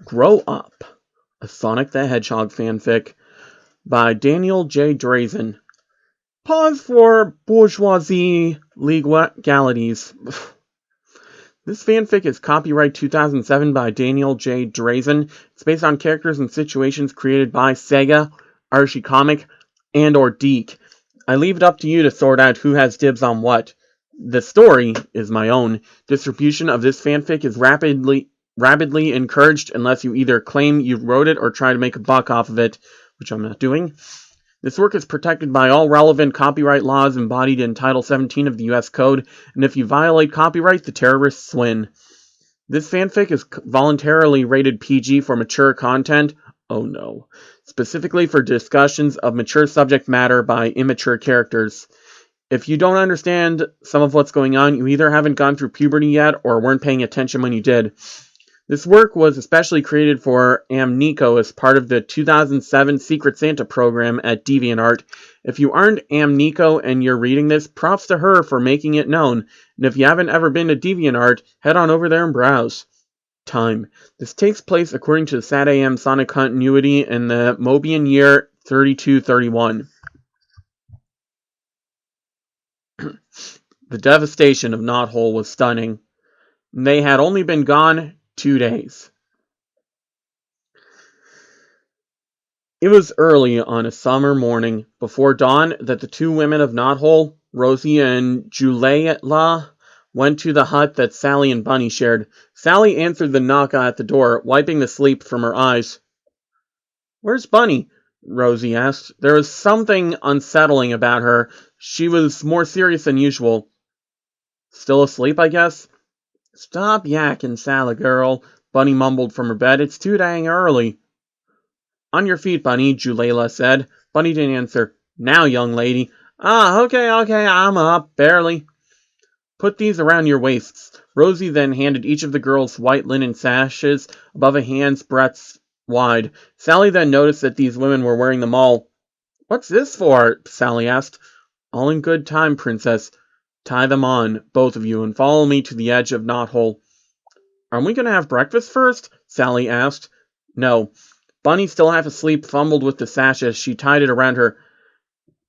Grow Up, a Sonic the Hedgehog fanfic by Daniel J. Drazen. Pause for bourgeoisie legalities. This fanfic is copyright 2007 by Daniel J. Drazen. It's based on characters and situations created by Sega, Archie Comic, and or Deke. I leave it up to you to sort out who has dibs on what. The story is my own. Distribution of this fanfic is rapidly encouraged unless you either claim you wrote it or try to make a buck off of it, which I'm not doing. This work is protected by all relevant copyright laws embodied in Title 17 of the U.S. Code, and if you violate copyright, the terrorists win. This fanfic is voluntarily rated PG for mature content. Oh no. Specifically for discussions of mature subject matter by immature characters. If you don't understand some of what's going on, you either haven't gone through puberty yet or weren't paying attention when you did. This work was especially created for Amnico as part of the 2007 Secret Santa program at DeviantArt. If you aren't Amnico and you're reading this, props to her for making it known. And if you haven't ever been to DeviantArt, head on over there and browse. Time. This takes place according to the SatAM Sonic continuity in the Mobian year 3231. The devastation of Knothole was stunning. They had only been gone 2 days. It was early on a summer morning, before dawn, that the two women of Knothole, Rosie and Julayla, went to the hut that Sally and Bunny shared. Sally answered the knock at the door, wiping the sleep from her eyes. "Where's Bunny?" Rosie asked. There was something unsettling about her. She was more serious than usual. "Still asleep, I guess?" "Stop yakking, Sally girl," Bunny mumbled from her bed. "It's too dang early." "On your feet, Bunny," Julayla said. Bunny didn't answer. "Now, young lady." Okay, I'm up, barely." "Put these around your waists." Rosie then handed each of the girls white linen sashes above a hand's breadth wide. Sally then noticed that these women were wearing them all. "What's this for?" Sally asked. "All in good time, princess. Tie them on, both of you, and follow me to the edge of Knothole." "Aren't we going to have breakfast first?" Sally asked. "No." Bunny, still half asleep, fumbled with the sash as she tied it around her.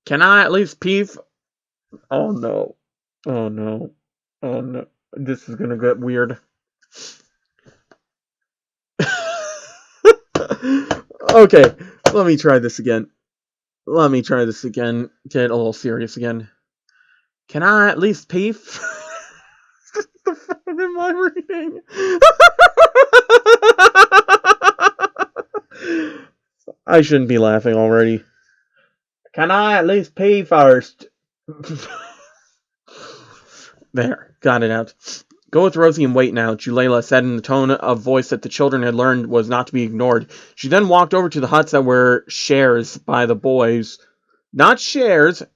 "Can I at least pee?" Oh no. Oh no. Oh no. This is going to get weird. Okay, let me try this again. Get a little serious again. "Can I at least pee?" What the fuck am I reading? I shouldn't be laughing already. "Can I at least pee first?" There, got it out. "Go with Rosie and wait now," Julayla said in the tone of voice that the children had learned was not to be ignored. She then walked over to the huts that were shares by the boys. Not shared,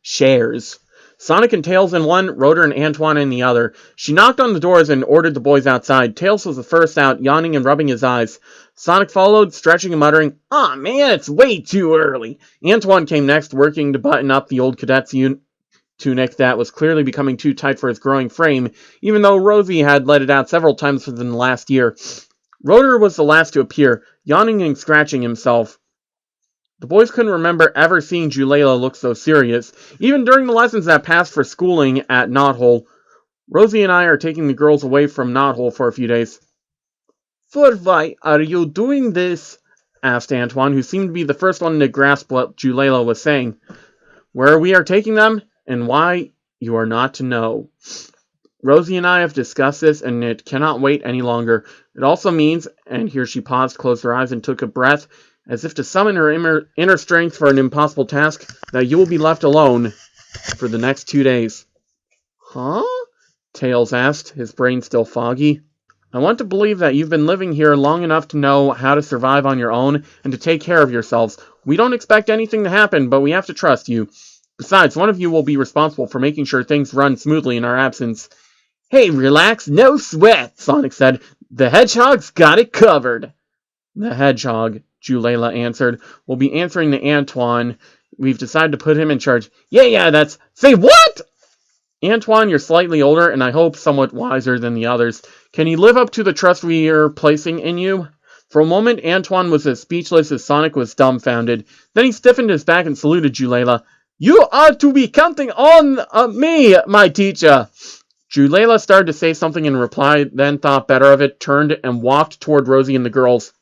shares. Sonic and Tails in one, Rotor and Antoine in the other. She knocked on the doors and ordered the boys outside. Tails was the first out, yawning and rubbing his eyes. Sonic followed, stretching and muttering, "Aw, man, it's way too early." Antoine came next, working to button up the old cadet's tunic that was clearly becoming too tight for his growing frame, even though Rosie had let it out several times within the last year. Rotor was the last to appear, yawning and scratching himself. The boys couldn't remember ever seeing Julayla look so serious, even during the lessons that passed for schooling at Knothole. "Rosie and I are taking the girls away from Knothole for a few days." "For why are you doing this?" asked Antoine, who seemed to be the first one to grasp what Julayla was saying. "Where we are taking them, and why, you are not to know. Rosie and I have discussed this, and it cannot wait any longer. It also means," and here she paused, closed her eyes, and took a breath, as if to summon her inner strength for an impossible task, "that you will be left alone for the next 2 days. "Huh?" Tails asked, his brain still foggy. "I want to believe that you've been living here long enough to know how to survive on your own and to take care of yourselves. We don't expect anything to happen, but we have to trust you. Besides, one of you will be responsible for making sure things run smoothly in our absence." "Hey, relax, no sweat," Sonic said. "The Hedgehog's got it covered." "The Hedgehog," Julayla answered, "will be answering to Antoine. We've decided to put him in charge." Yeah, that's... Say what?" Antoine, you're slightly older, and I hope somewhat wiser than the others. Can you live up to the trust we are placing in you? For a moment, Antoine was as speechless as Sonic was dumbfounded. Then he stiffened his back and saluted Julela. You are to be counting on me, my teacher. Julela started to say something in reply, then thought better of it, turned, and walked toward Rosie and the girls.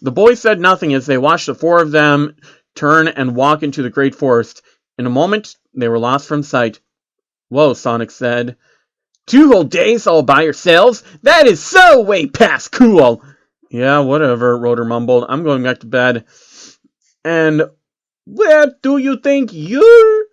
The boys said nothing as they watched the four of them turn and walk into the great forest. In a moment, they were lost from sight. Whoa, Sonic said. 2 whole days all by yourselves? That is so way past cool! Yeah, whatever, Rotor mumbled. I'm going back to bed. And where do you think you're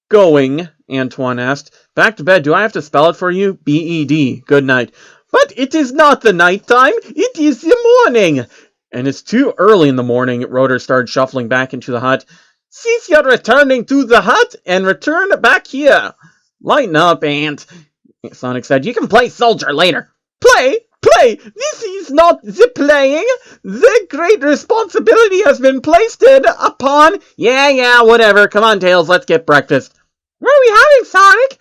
going? Antoine asked. Back to bed. Do I have to spell it for you? B-E-D. Good night. But it is not the night time. It is the morning. And it's too early in the morning. Rotor started shuffling back into the hut. Cease your returning to the hut and return back here. Lighten up, Ant, Sonic said. You can play soldier later. Play? This is not the playing. The great responsibility has been placed upon... Yeah, whatever. Come on, Tails, let's get breakfast. What are we having, Sonic?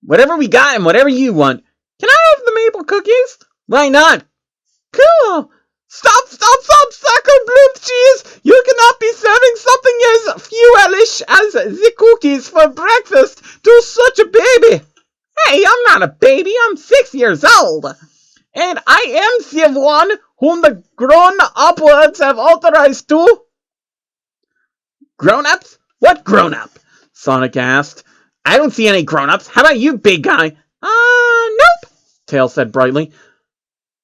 Whatever we got and whatever you want. Can I have the maple cookies? Why not? Cool. Stop, sucker blue cheese! You cannot be serving something as fewelish as the cookies for breakfast to such a baby. Hey, I'm not a baby, I'm 6 years old. And I am the one whom the grown-up words have authorized to. Grown-ups? What grown-up? Sonic asked. I don't see any grown-ups. How about you, big guy? Nope, Tails said brightly.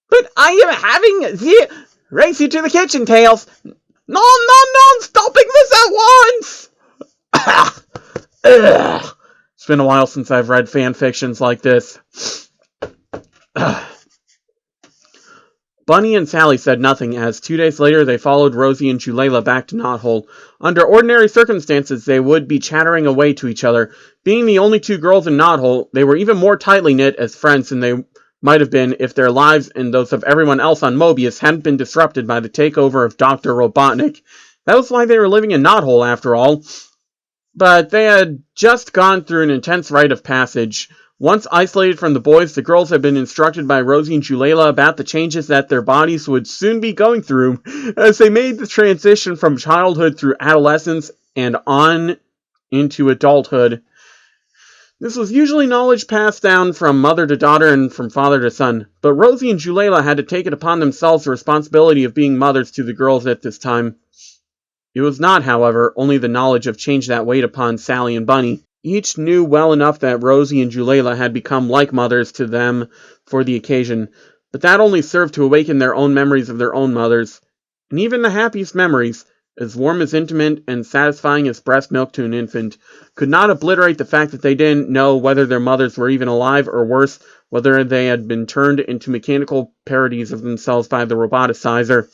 But I am having the... Race you to the kitchen, Tails. No, stopping this at once. Ugh. It's been a while since I've read fan fictions like this. Bunny and Sally said nothing as 2 days later they followed Rosie and Julela back to Knothole. Under ordinary circumstances, they would be chattering away to each other. Being the only 2 girls in Knothole, they were even more tightly knit as friends than they might have been if their lives and those of everyone else on Mobius hadn't been disrupted by the takeover of Dr. Robotnik. That was why they were living in Knothole, after all. But they had just gone through an intense rite of passage. Once isolated from the boys, the girls had been instructed by Rosie and Julela about the changes that their bodies would soon be going through as they made the transition from childhood through adolescence and on into adulthood. This was usually knowledge passed down from mother to daughter and from father to son, but Rosie and Julela had to take it upon themselves the responsibility of being mothers to the girls at this time. It was not, however, only the knowledge of change that weighed upon Sally and Bunny. Each knew well enough that Rosie and Julela had become like mothers to them for the occasion, but that only served to awaken their own memories of their own mothers. And even the happiest memories, as warm as intimate and satisfying as breast milk to an infant, could not obliterate the fact that they didn't know whether their mothers were even alive, or worse, whether they had been turned into mechanical parodies of themselves by the roboticizer.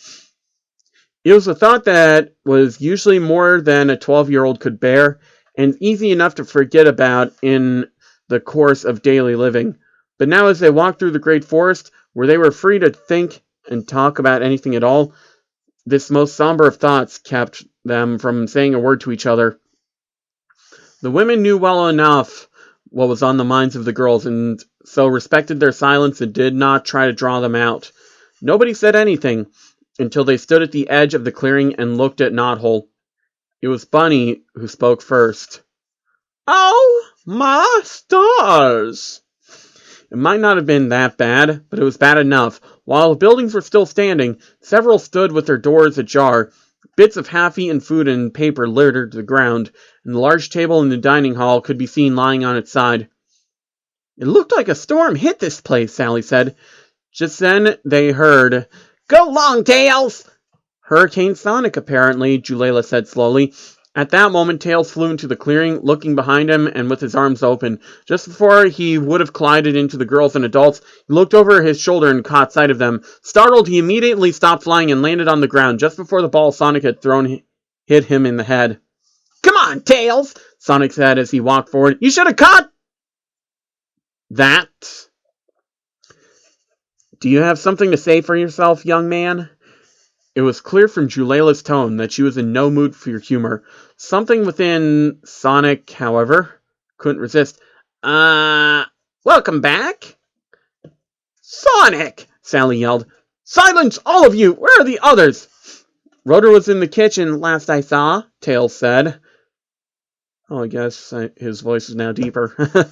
It was a thought that was usually more than a 12-year-old could bear, and easy enough to forget about in the course of daily living. But now as they walked through the great forest, where they were free to think and talk about anything at all, this most somber of thoughts kept them from saying a word to each other. The women knew well enough what was on the minds of the girls, and so respected their silence and did not try to draw them out. Nobody said anything until they stood at the edge of the clearing and looked at Knothole. It was Bunny who spoke first. Oh, my stars! It might not have been that bad, but it was bad enough. While the buildings were still standing, several stood with their doors ajar. Bits of half-eaten food and paper littered the ground, and the large table in the dining hall could be seen lying on its side. It looked like a storm hit this place, Sally said. Just then they heard, Go long, Tails! Hurricane Sonic, apparently, Julela said slowly. At that moment, Tails flew into the clearing, looking behind him and with his arms open. Just before he would have collided into the girls and adults, he looked over his shoulder and caught sight of them. Startled, he immediately stopped flying and landed on the ground just before the ball Sonic had thrown hit him in the head. Come on, Tails, Sonic said as he walked forward. You should have caught that. Do you have something to say for yourself, young man? It was clear from Julela's tone that she was in no mood for humor. Something within Sonic, however, couldn't resist. Welcome back? Sonic! Sally yelled. Silence, all of you! Where are the others? Rotor was in the kitchen, last I saw, Tails said. Oh, I guess his voice is now deeper.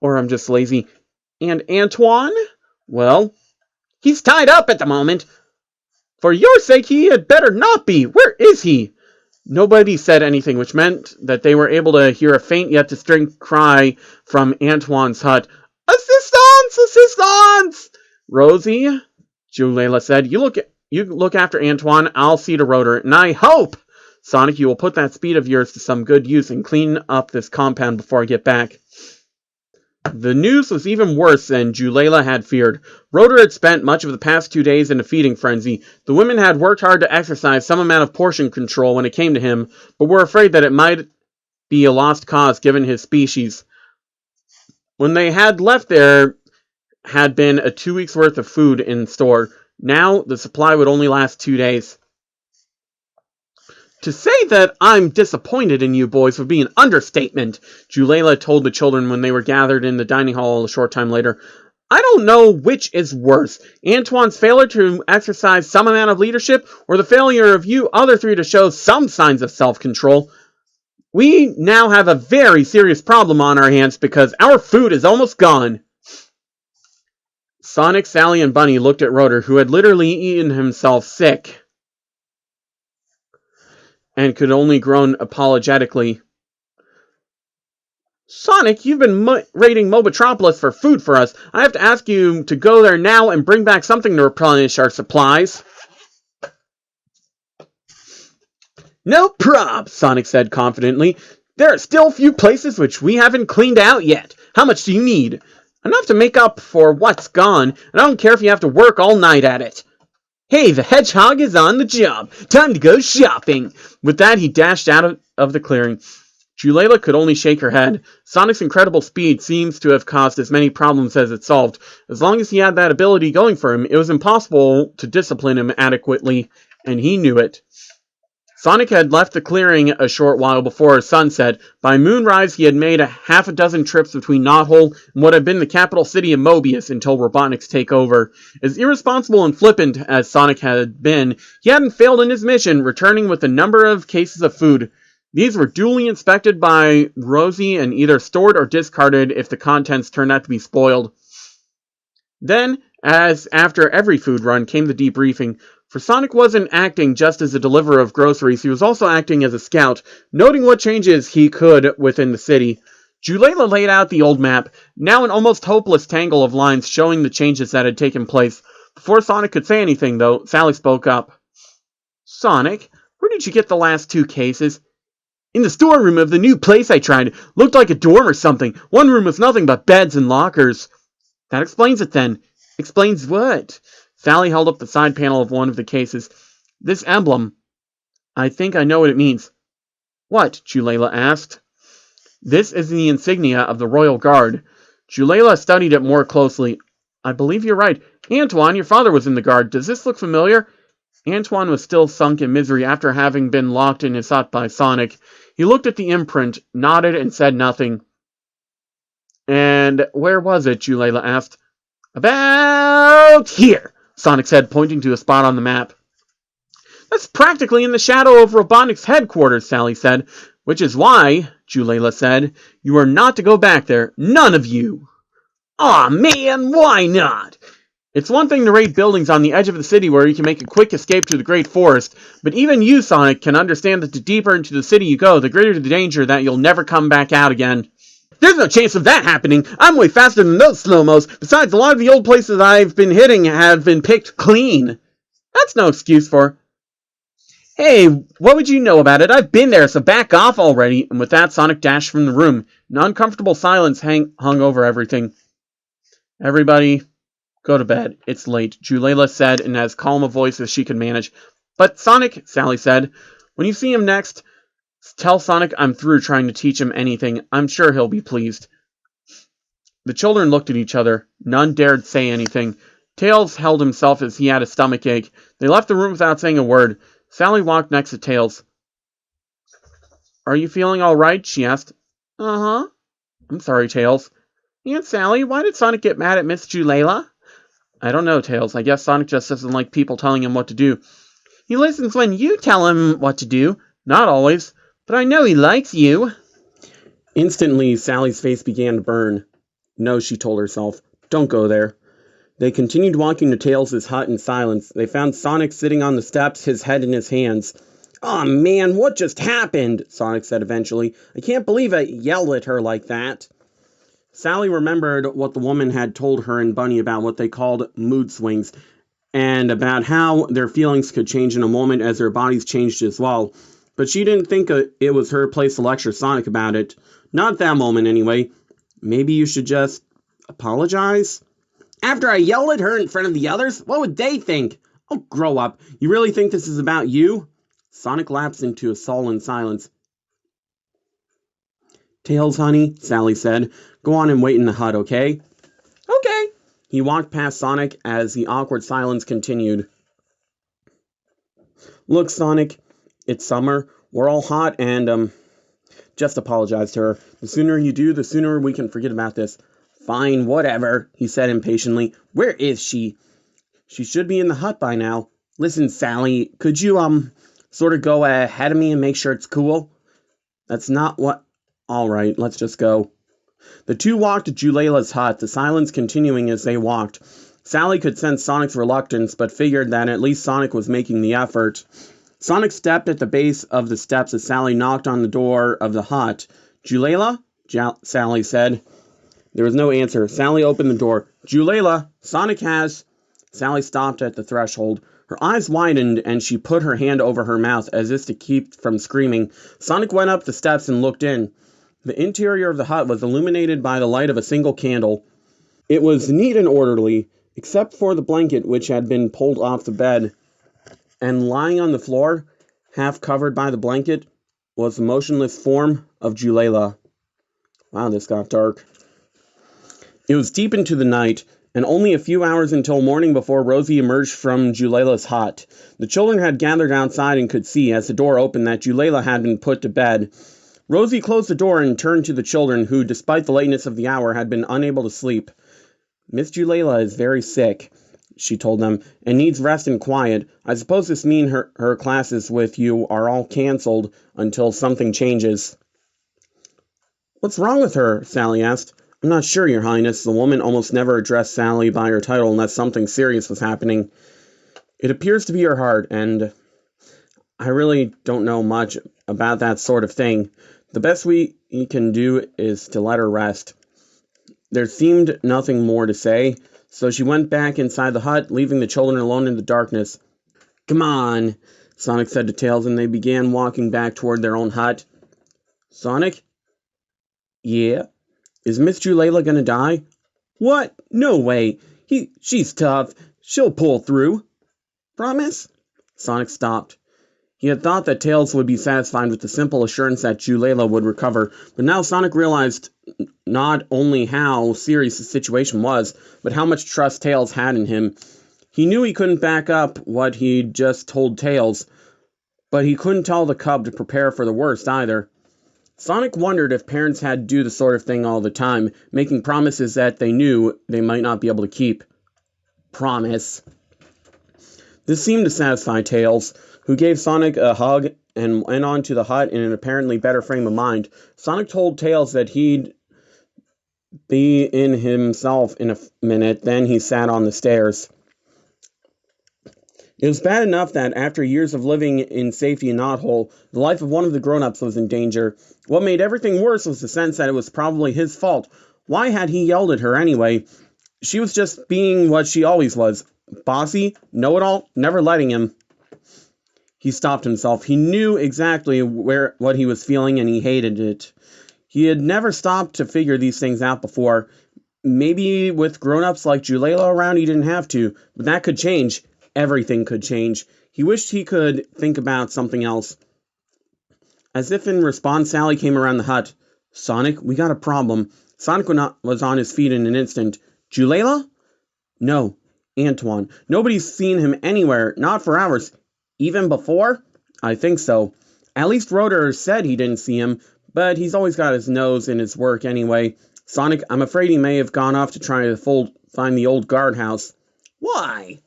Or I'm just lazy. And Antoine? Well, he's tied up at the moment. For your sake, he had better not be. Where is he? Nobody said anything, which meant that they were able to hear a faint yet distinct cry from Antoine's hut. Assistance! Assistance! Rosie, Julela said, you look after Antoine, I'll see to Rotor, and I hope, Sonic, you will put that speed of yours to some good use and clean up this compound before I get back. The news was even worse than Julela had feared. Rotor had spent much of the past 2 days in a feeding frenzy. The women had worked hard to exercise some amount of portion control when it came to him, but were afraid that it might be a lost cause given his species. When they had left, there had been a 2 weeks' worth of food in store. Now, the supply would only last 2 days. To say that I'm disappointed in you boys would be an understatement, Julela told the children when they were gathered in the dining hall a short time later. I don't know which is worse, Antoine's failure to exercise some amount of leadership, or the failure of you other three to show some signs of self-control. We now have a very serious problem on our hands because our food is almost gone. Sonic, Sally, and Bunny looked at Rotor, who had literally eaten himself sick and could only groan apologetically. Sonic, you've been raiding Mobitropolis for food for us. I have to ask you to go there now and bring back something to replenish our supplies. No prob, Sonic said confidently. There are still a few places which we haven't cleaned out yet. How much do you need? Enough to make up for what's gone, and I don't care if you have to work all night at it. Hey, the hedgehog is on the job. Time to go shopping. With that, he dashed out of the clearing. Julela could only shake her head. Sonic's incredible speed seems to have caused as many problems as it solved. As long as he had that ability going for him, it was impossible to discipline him adequately, and he knew it. Sonic had left the clearing a short while before sunset. By moonrise, he had made a half a dozen trips between Knothole and what had been the capital city of Mobius until Robotnik's takeover. As irresponsible and flippant as Sonic had been, he hadn't failed in his mission, returning with a number of cases of food. These were duly inspected by Rosie and either stored or discarded if the contents turned out to be spoiled. Then, as after every food run, came the debriefing. For Sonic wasn't acting just as a deliverer of groceries, he was also acting as a scout, noting what changes he could within the city. Julela laid out the old map, now an almost hopeless tangle of lines showing the changes that had taken place. Before Sonic could say anything, though, Sally spoke up. Sonic, where did you get the last 2 cases? In the storeroom of the new place I tried. Looked like a dorm or something. One room was nothing but beds and lockers. That explains it then. Explains what? Sally held up the side panel of one of the cases. This emblem. I think I know what it means. What? Julela asked. This is the insignia of the Royal Guard. Julela studied it more closely. I believe you're right. Antoine, your father was in the Guard. Does this look familiar? Antoine was still sunk in misery after having been locked in his hut by Sonic. He looked at the imprint, nodded, and said nothing. And where was it? Julela asked. About here, Sonic said, pointing to a spot on the map. That's practically in the shadow of Robotnik's headquarters, Sally said. Which is why, Julela said, you are not to go back there. None of you. Aw, man, why not? It's one thing to raid buildings on the edge of the city where you can make a quick escape to the Great Forest, but even you, Sonic, can understand that the deeper into the city you go, the greater the danger that you'll never come back out again. There's no chance of that happening. I'm way faster than those slow-mos. Besides, a lot of the old places I've been hitting have been picked clean. That's no excuse for... Hey, what would you know about it? I've been there, so back off already. And with that, Sonic dashed from the room. An uncomfortable silence hung over everything. Everybody, go to bed. It's late, Julela said in as calm a voice as she could manage. But Sonic, Sally said, when you see him next... Tell Sonic I'm through trying to teach him anything. I'm sure he'll be pleased. The children looked at each other. None dared say anything. Tails held himself as he had a stomach ache. They left the room without saying a word. Sally walked next to Tails. Are you feeling all right? She asked. Uh-huh. I'm sorry, Tails. Aunt Sally, why did Sonic get mad at Miss Julayla? I don't know, Tails. I guess Sonic just doesn't like people telling him what to do. He listens when you tell him what to do. Not always. But I know he likes you. Instantly, Sally's face began to burn. No, she told herself. Don't go there. They continued walking to Tails' hut in silence. They found Sonic sitting on the steps, his head in his hands. "Aw, man, what just happened?" Sonic said eventually. "I can't believe I yelled at her like that." Sally remembered what the woman had told her and Bunny about what they called mood swings, and about how their feelings could change in a moment as their bodies changed as well. But she didn't think it was her place to lecture Sonic about it. Not that moment, anyway. Maybe you should just apologize? After I yelled at her in front of the others? What would they think? Oh, grow up. You really think this is about you? Sonic lapsed into a sullen silence. Tails, honey, Sally said. Go on and wait in the hut, okay? Okay. He walked past Sonic as the awkward silence continued. Look, Sonic, it's summer. We're all hot and, just apologize to her. The sooner you do, the sooner we can forget about this. Fine, whatever, he said impatiently. Where is she? She should be in the hut by now. Listen, Sally, could you, sort of go ahead of me and make sure it's cool? That's not what... All right, let's just go. The two walked to Julayla's hut, the silence continuing as they walked. Sally could sense Sonic's reluctance, but figured that at least Sonic was making the effort. Sonic stepped at the base of the steps as Sally knocked on the door of the hut. Julayla? Sally said. There was no answer. Sally opened the door. Julayla, Sonic has... Sally stopped at the threshold. Her eyes widened, and she put her hand over her mouth as if to keep from screaming. Sonic went up the steps and looked in. The interior of the hut was illuminated by the light of a single candle. It was neat and orderly, except for the blanket which had been pulled off the bed. And lying on the floor, half covered by the blanket, was the motionless form of Julayla. Wow, this got dark. It was deep into the night, and only a few hours until morning before Rosie emerged from Julayla's hut. The children had gathered outside and could see, as the door opened, that Julayla had been put to bed. Rosie closed the door and turned to the children, who, despite the lateness of the hour, had been unable to sleep. Miss Julayla is very sick, she told them, and needs rest and quiet. I suppose this means her classes with you are all cancelled until something changes. What's wrong with her? Sally asked. I'm not sure, Your Highness. The woman almost never addressed Sally by her title unless something serious was happening. It appears to be her heart, and I really don't know much about that sort of thing. The best we can do is to let her rest. There seemed nothing more to say, so she went back inside the hut, leaving the children alone in the darkness. Come on, Sonic said to Tails, and they began walking back toward their own hut. Sonic? Yeah? Is Miss Julayla gonna die? What? No way. She's tough. She'll pull through. Promise? Sonic stopped. He had thought that Tails would be satisfied with the simple assurance that Julayla would recover, but now Sonic realized not only how serious the situation was, but how much trust Tails had in him. He knew he couldn't back up what he'd just told Tails, but he couldn't tell the cub to prepare for the worst either. Sonic wondered if parents had to do the sort of thing all the time, making promises that they knew they might not be able to keep. Promise. This seemed to satisfy Tails, who gave Sonic a hug and went on to the hut in an apparently better frame of mind. Sonic told Tails that he'd be in himself in a minute, then he sat on the stairs. It was bad enough that after years of living in safety in Knothole, the life of one of the grown-ups was in danger. What made everything worse was the sense that it was probably his fault. Why had he yelled at her anyway? She was just being what she always was. Bossy, know-it-all, never letting him. He stopped himself. He knew exactly what he was feeling, and he hated it. He had never stopped to figure these things out before. Maybe with grown-ups like Julayla around, he didn't have to, but that could change. Everything could change. He wished he could think about something else. As if in response, Sally came around the hut. Sonic, we got a problem. Sonic was on his feet in an instant. Julayla? No, Antoine. Nobody's seen him anywhere, not for hours. Even before? I think so. At least Rotor said he didn't see him, but he's always got his nose in his work anyway. Sonic, I'm afraid he may have gone off to try to find the old guardhouse. Why?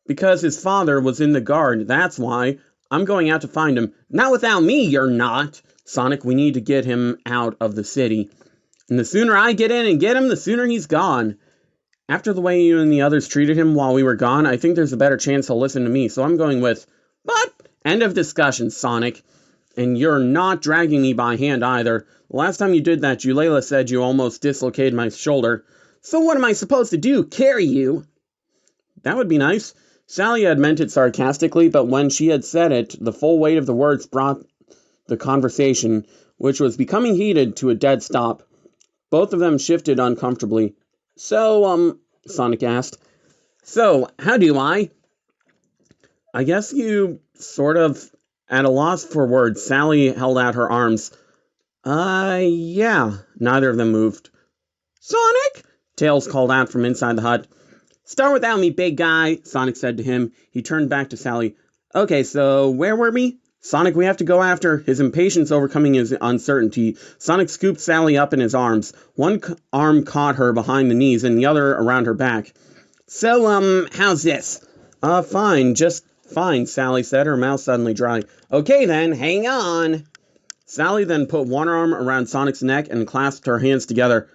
Because his father was in the guard, that's why. I'm going out to find him. Not without me, you're not. Sonic, we need to get him out of the city. And the sooner I get in and get him, the sooner he's gone. After the way you and the others treated him while we were gone, I think there's a better chance he'll listen to me, so I'm going with... But... End of discussion, Sonic. And you're not dragging me by hand either. The last time you did that, Julayla said you almost dislocated my shoulder. So what am I supposed to do? Carry you? That would be nice. Sally had meant it sarcastically, but when she had said it, the full weight of the words brought the conversation, which was becoming heated, to a dead stop. Both of them shifted uncomfortably. So, Sonic asked. So, how do I? I guess you sort of at a loss for words. Sally held out her arms. Yeah. Neither of them moved. Sonic? Tails called out from inside the hut. Start without me, big guy, Sonic said to him. He turned back to Sally. Okay, so where were we? Sonic, we have to go after. His impatience overcoming his uncertainty. Sonic scooped Sally up in his arms. One arm caught her behind the knees and the other around her back. So, how's this? Fine, just fine, Sally said, her mouth suddenly dry. Okay then, hang on. Sally then put one arm around Sonic's neck and clasped her hands together.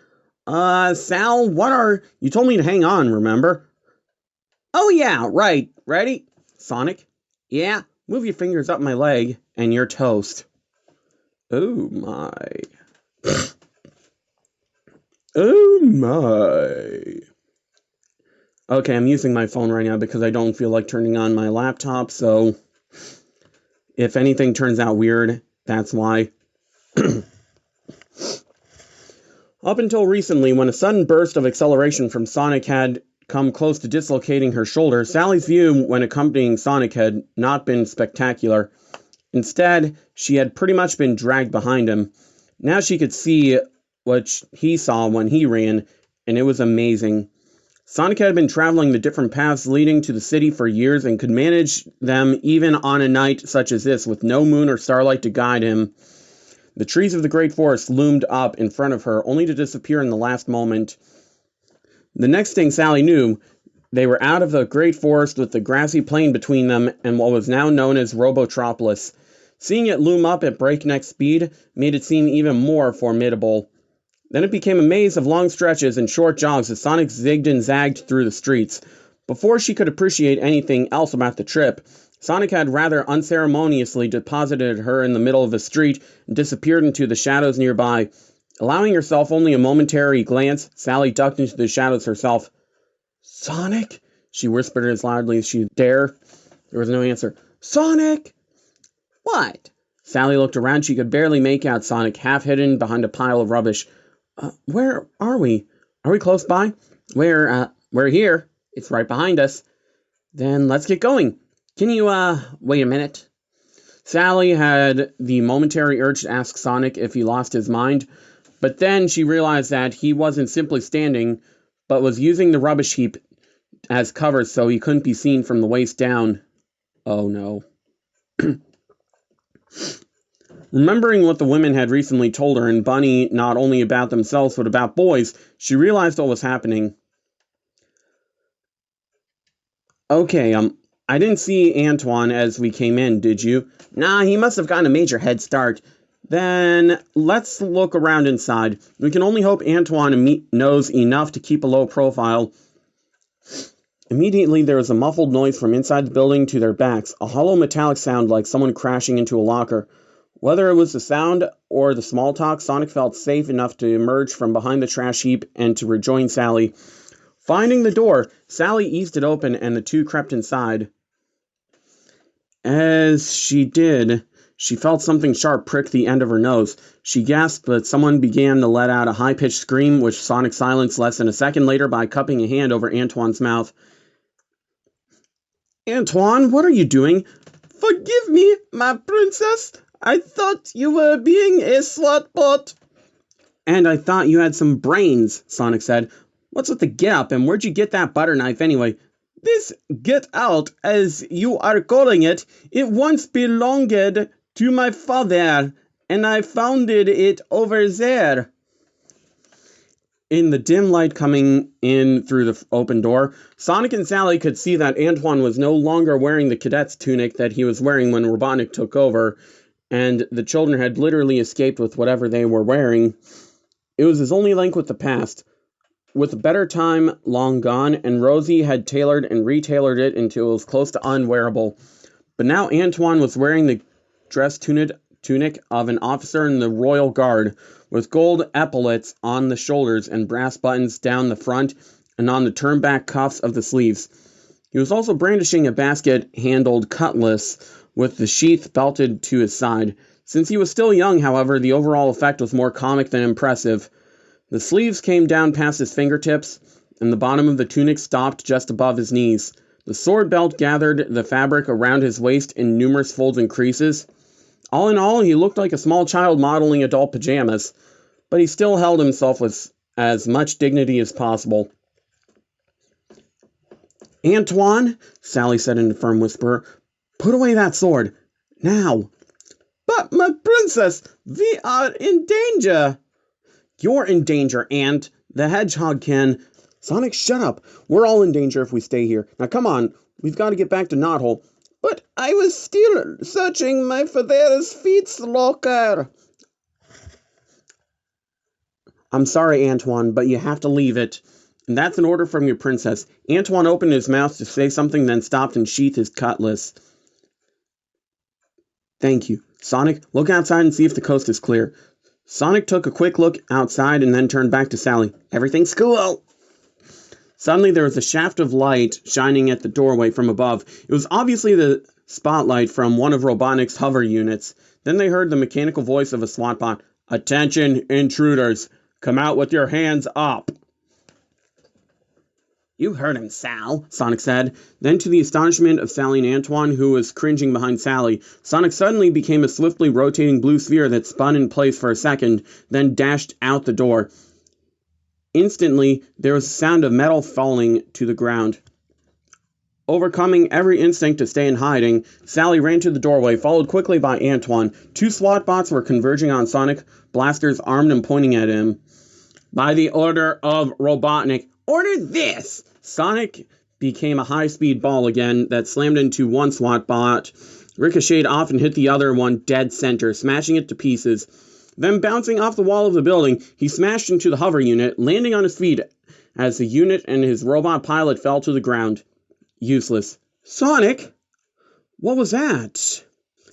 Sal, you told me to hang on, remember? Oh yeah, right. Ready? Sonic? Yeah? Move your fingers up my leg, and you're toast. Oh my. Oh my. Okay, I'm using my phone right now because I don't feel like turning on my laptop, so if anything turns out weird, that's why. Up until recently, when a sudden burst of acceleration from Sonic had come close to dislocating her shoulder, Sally's view when accompanying Sonic had not been spectacular. Instead, she had pretty much been dragged behind him. Now she could see what he saw when he ran, and it was amazing. Sonic had been traveling the different paths leading to the city for years and could manage them even on a night such as this with no moon or starlight to guide him. The trees of the great forest loomed up in front of her, only to disappear in the last moment. The next thing Sally knew, they were out of the great forest with the grassy plain between them and what was now known as Robotropolis. Seeing it loom up at breakneck speed made it seem even more formidable. Then it became a maze of long stretches and short jogs as Sonic zigged and zagged through the streets. Before she could appreciate anything else about the trip, Sonic had rather unceremoniously deposited her in the middle of the street and disappeared into the shadows nearby. Allowing herself only a momentary glance, Sally ducked into the shadows herself. "Sonic?" she whispered as loudly as she dared. There was no answer. "Sonic!" What? Sally looked around. She could barely make out Sonic, half hidden behind a pile of rubbish. Where are we? Are we close by? We're here. It's right behind us. Then let's get going. Can you, wait a minute? Sally had the momentary urge to ask Sonic if he lost his mind, but then she realized that he wasn't simply standing, but was using the rubbish heap as cover so he couldn't be seen from the waist down. Oh no. Remembering what the women had recently told her, and Bunny not only about themselves but about boys, she realized what was happening. Okay, I didn't see Antoine as we came in, did you? Nah, he must have gotten a major head start. Then let's look around inside. We can only hope Antoine knows enough to keep a low profile. Immediately there was a muffled noise from inside the building to their backs, a hollow metallic sound like someone crashing into a locker. Whether it was the sound or the small talk, Sonic felt safe enough to emerge from behind the trash heap and to rejoin Sally. Finding the door, Sally eased it open and the two crept inside. As she did, she felt something sharp prick the end of her nose. She gasped, but someone began to let out a high-pitched scream, which Sonic silenced less than a second later by cupping a hand over Antoine's mouth. "Antoine, what are you doing?" "Forgive me, my princess. I thought you were being a slutbot." "And I thought you had some brains," Sonic said. "What's with the get-up, and where'd you get that butter knife anyway?" "This get-out, as you are calling it, it once belonged to my father, and I found it over there. In the dim light coming in through the open door, Sonic and Sally could see that Antoine was no longer wearing the cadet's tunic that he was wearing when Robotnik took over, and the children had literally escaped with whatever they were wearing. It was his only link with the past. With a better time long gone, and Rosie had tailored and retailored it until it was close to unwearable. But now Antoine was wearing the dress tunic of an officer in the Royal Guard, with gold epaulets on the shoulders and brass buttons down the front and on the turned-back cuffs of the sleeves. He was also brandishing a basket-handled cutlass with the sheath belted to his side. Since he was still young, however, the overall effect was more comic than impressive. The sleeves came down past his fingertips, and the bottom of the tunic stopped just above his knees. The sword belt gathered the fabric around his waist in numerous folds and creases. All in all, he looked like a small child modeling adult pajamas, but he still held himself with as much dignity as possible. "Antoine," Sally said in a firm whisper, "put away that sword. Now." "But, my princess, we are in danger." "You're in danger, and the hedgehog can—" "Sonic, shut up. We're all in danger if we stay here. Now come on, we've got to get back to Knothole." "But I was still searching my father's feet locker." "I'm sorry, Antoine, but you have to leave it. And that's an order from your princess." Antoine opened his mouth to say something, then stopped and sheathed his cutlass. "Thank you. Sonic, look outside and see if the coast is clear." Sonic took a quick look outside and then turned back to Sally. "Everything's cool." Suddenly there was a shaft of light shining at the doorway from above. It was obviously the spotlight from one of Robotnik's hover units. Then they heard the mechanical voice of a SWAT bot. "Attention, intruders! Come out with your hands up!" "You heard him, Sal," Sonic said. Then, to the astonishment of Sally and Antoine, who was cringing behind Sally, Sonic suddenly became a swiftly rotating blue sphere that spun in place for a second, then dashed out the door. Instantly, there was a sound of metal falling to the ground. Overcoming every instinct to stay in hiding, Sally ran to the doorway, followed quickly by Antoine. Two SWAT bots were converging on Sonic, blasters armed and pointing at him. "By the order of Robotnik, order this!" Sonic became a high-speed ball again that slammed into one SWAT bot, ricocheted off and hit the other one dead center, smashing it to pieces. Then, bouncing off the wall of the building, he smashed into the hover unit, landing on his feet as the unit and his robot pilot fell to the ground. Useless. "Sonic? What was that?"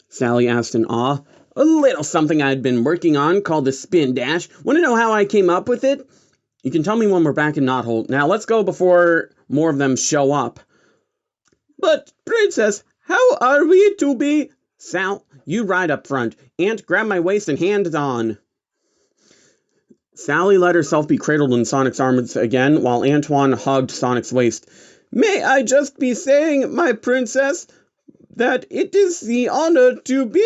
Sally asked in awe. "A little something I'd been working on called the spin dash. Want to know how I came up with it?" "You can tell me when we're back in Knothole. Now let's go before more of them show up." "But, princess, how are we to be—" "Sal, you ride up front. Ant, grab my waist and hands on." Sally let herself be cradled in Sonic's arms again, while Antoine hugged Sonic's waist. "May I just be saying, my princess, that it is the honor to be—"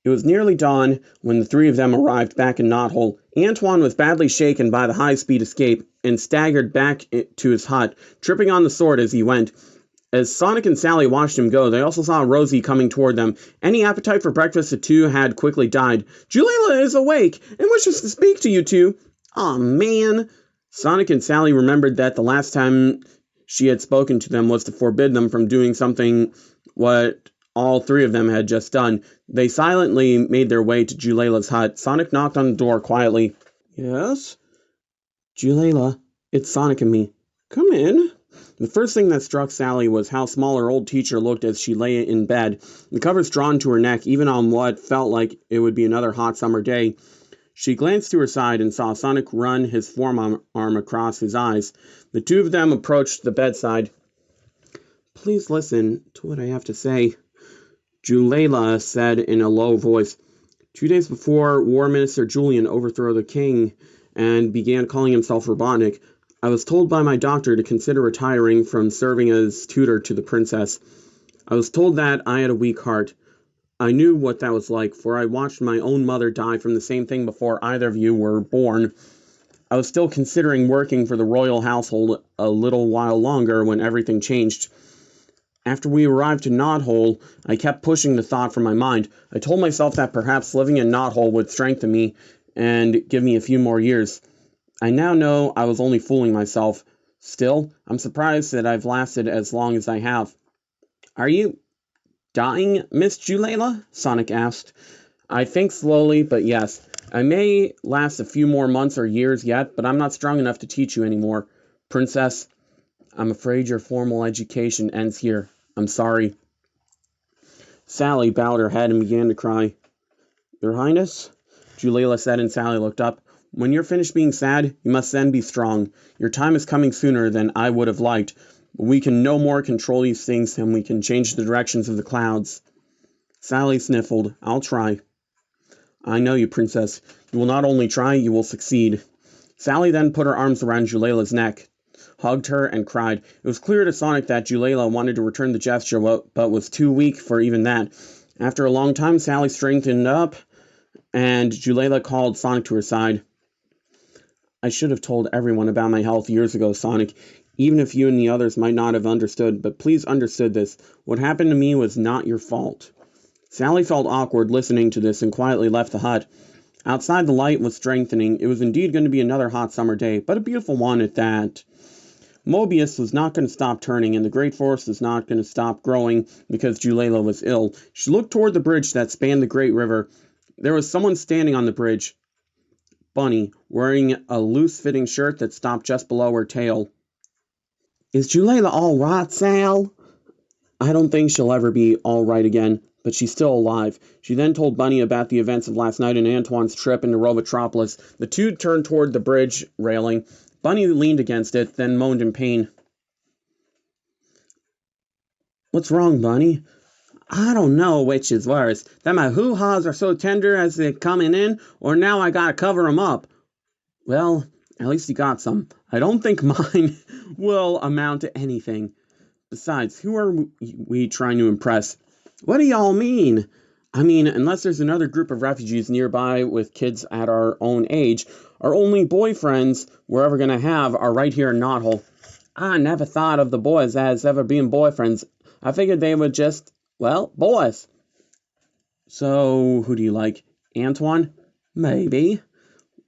It was nearly dawn when the three of them arrived back in Knothole. Antoine was badly shaken by the high-speed escape and staggered back to his hut, tripping on the sword as he went. As Sonic and Sally watched him go, they also saw Rosie coming toward them. Any appetite for breakfast the two had quickly died. "Julela is awake and wishes to speak to you two." "Aw, man." Sonic and Sally remembered that the last time she had spoken to them was to forbid them from doing something what all three of them had just done. They silently made their way to Julela's hut. Sonic knocked on the door quietly. "Yes?" "Julela, it's Sonic and me. Come in." The first thing that struck Sally was how small her old teacher looked as she lay in bed, the covers drawn to her neck, even on what felt like it would be another hot summer day. She glanced to her side and saw Sonic run his forearm across his eyes. The two of them approached the bedside. "Please listen to what I have to say," Julela said in a low voice. 2 days before War Minister Julian overthrew the king and began calling himself Robotnik, I was told by my doctor to consider retiring from serving as tutor to the princess. I was told that I had a weak heart. I knew what that was like, for I watched my own mother die from the same thing before either of you were born. I was still considering working for the royal household a little while longer when everything changed. After we arrived to Knothole, I kept pushing the thought from my mind. I told myself that perhaps living in Knothole would strengthen me and give me a few more years. I now know I was only fooling myself. Still, I'm surprised that I've lasted as long as I have. Are you dying, Miss Julela? Sonic asked. I think slowly, but yes. I may last a few more months or years yet, but I'm not strong enough to teach you anymore. Princess, I'm afraid your formal education ends here. I'm sorry. Sally bowed her head and began to cry. Your Highness? Julela said, and Sally looked up. When you're finished being sad, you must then be strong. Your time is coming sooner than I would have liked. But we can no more control these things than we can change the directions of the clouds. Sally sniffled. I'll try. I know you, Princess. You will not only try, you will succeed. Sally then put her arms around Julela's neck, hugged her, and cried. It was clear to Sonic that Julela wanted to return the gesture, but was too weak for even that. After a long time, Sally straightened up, and Julela called Sonic to her side. I should have told everyone about my health years ago, Sonic, even if you and the others might not have understood, but please understood this. What happened to me was not your fault. Sally felt awkward listening to this and quietly left the hut. Outside, the light was strengthening. It was indeed going to be another hot summer day, but a beautiful one at that. Mobius was not going to stop turning, and the great forest was not going to stop growing because Julela was ill. She looked toward the bridge that spanned the great river. There was someone standing on the bridge. Bunny, wearing a loose-fitting shirt that stopped just below her tail. Is Julela all right, Sal? I don't think she'll ever be all right again, but she's still alive. She then told Bunny about the events of last night and Antoine's trip into Robotropolis. The two turned toward the bridge railing. Bunny leaned against it, then moaned in pain. What's wrong, Bunny? I don't know which is worse, that my hoo-haws are so tender as they're coming in, or now I gotta cover 'em up. Well, at least you got some. I don't think mine will amount to anything. Besides, who are we trying to impress? What do y'all mean? I mean, unless there's another group of refugees nearby with kids at our own age, our only boyfriends we're ever gonna have are right here in Knothole. I never thought of the boys as ever being boyfriends. I figured they were just, well, boys. So, who do you like? Antoine? Maybe.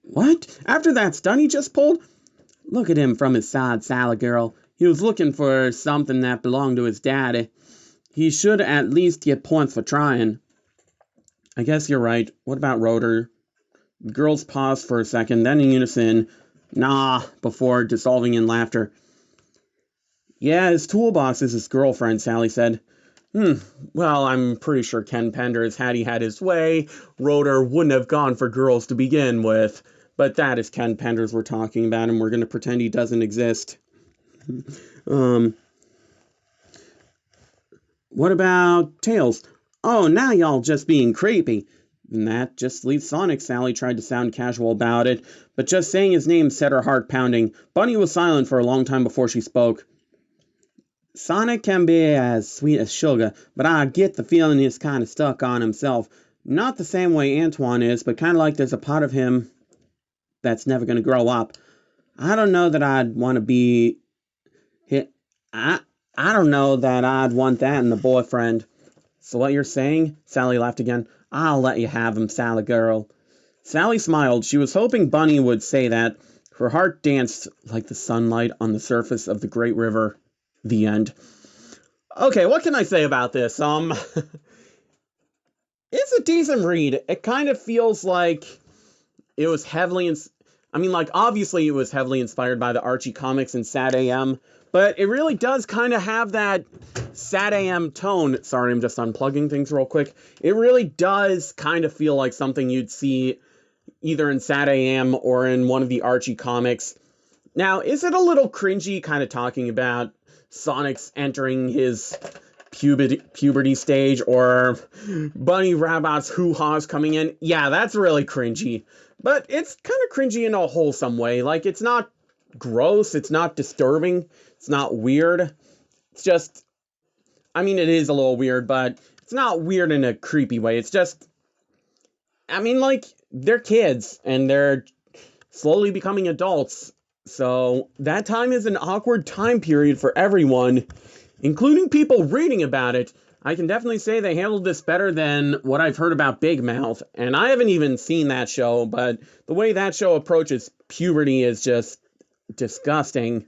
What? After that stunt he just pulled? Look at him from his side, Sally girl. He was looking for something that belonged to his daddy. He should at least get points for trying. I guess you're right. What about Rotor? The girls paused for a second, then in unison, nah, before dissolving in laughter. Yeah, his toolbox is his girlfriend, Sally said. Well, I'm pretty sure Ken Penders, had he had his way, Rotor wouldn't have gone for girls to begin with. But that is Ken Penders we're talking about, and we're going to pretend he doesn't exist. What about Tails? Oh, now y'all just being creepy. And that just leaves Sonic. Sally tried to sound casual about it, but just saying his name set her heart pounding. Bunny was silent for a long time before she spoke. Sonic can be as sweet as sugar, but I get the feeling he's kind of stuck on himself. Not the same way Antoine is, but kind of like there's a part of him that's never going to grow up. I don't know that I'd want to be... I don't know that I'd want that in a boyfriend. So what you're saying? Sally laughed again. I'll let you have him, Sally girl. Sally smiled. She was hoping Bunny would say that. Her heart danced like the sunlight on the surface of the great river. The end. Okay, what can I say about this? It's a decent read. It kind of feels like it was heavily... obviously it was heavily inspired by the Archie comics and Sad AM, but it really does kind of have that Sad AM tone. Sorry, I'm just unplugging things real quick. It really does kind of feel like something you'd see either in Sad AM or in one of the Archie comics. Now, is it a little cringy kind of talking about Sonic's entering his puberty stage, or Bunny Rabbit's hoo-ha's coming in? Yeah, that's really cringy. But it's kind of cringy in a wholesome way. Like, it's not gross, it's not disturbing, it's not weird. It's just, it is a little weird, but it's not weird in a creepy way. It's just, they're kids, and they're slowly becoming adults. So that time is an awkward time period for everyone. including people reading about it, I can definitely say they handled this better than what I've heard about Big Mouth. And I haven't even seen that show, but the way that show approaches puberty is just disgusting.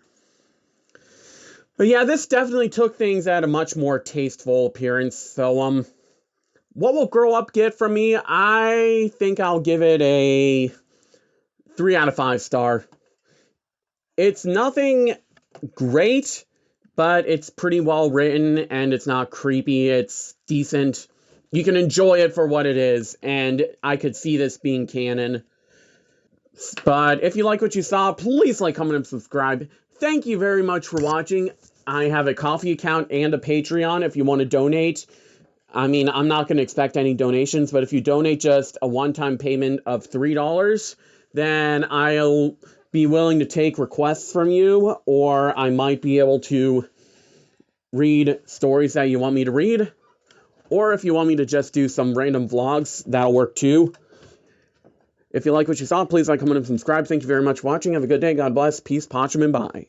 But yeah, this definitely took things at a much more tasteful appearance. So, what will Grow Up get from me? I think I'll give it a 3 out of 5 star. It's nothing great, but it's pretty well written, and it's not creepy. It's decent. You can enjoy it for what it is, and I could see this being canon. But if you like what you saw, please like, comment, and subscribe. Thank you very much for watching. I have a Ko-fi account and a Patreon if you want to donate. I mean, I'm not going to expect any donations, but if you donate just a one-time payment of $3, then I'll be willing to take requests from you, or I might be able to read stories that you want me to read, or if you want me to just do some random vlogs, that'll work too. If you like what you saw, please like, comment, and subscribe. Thank you very much for watching. Have a good day. God bless. Peace, Pacham, and bye.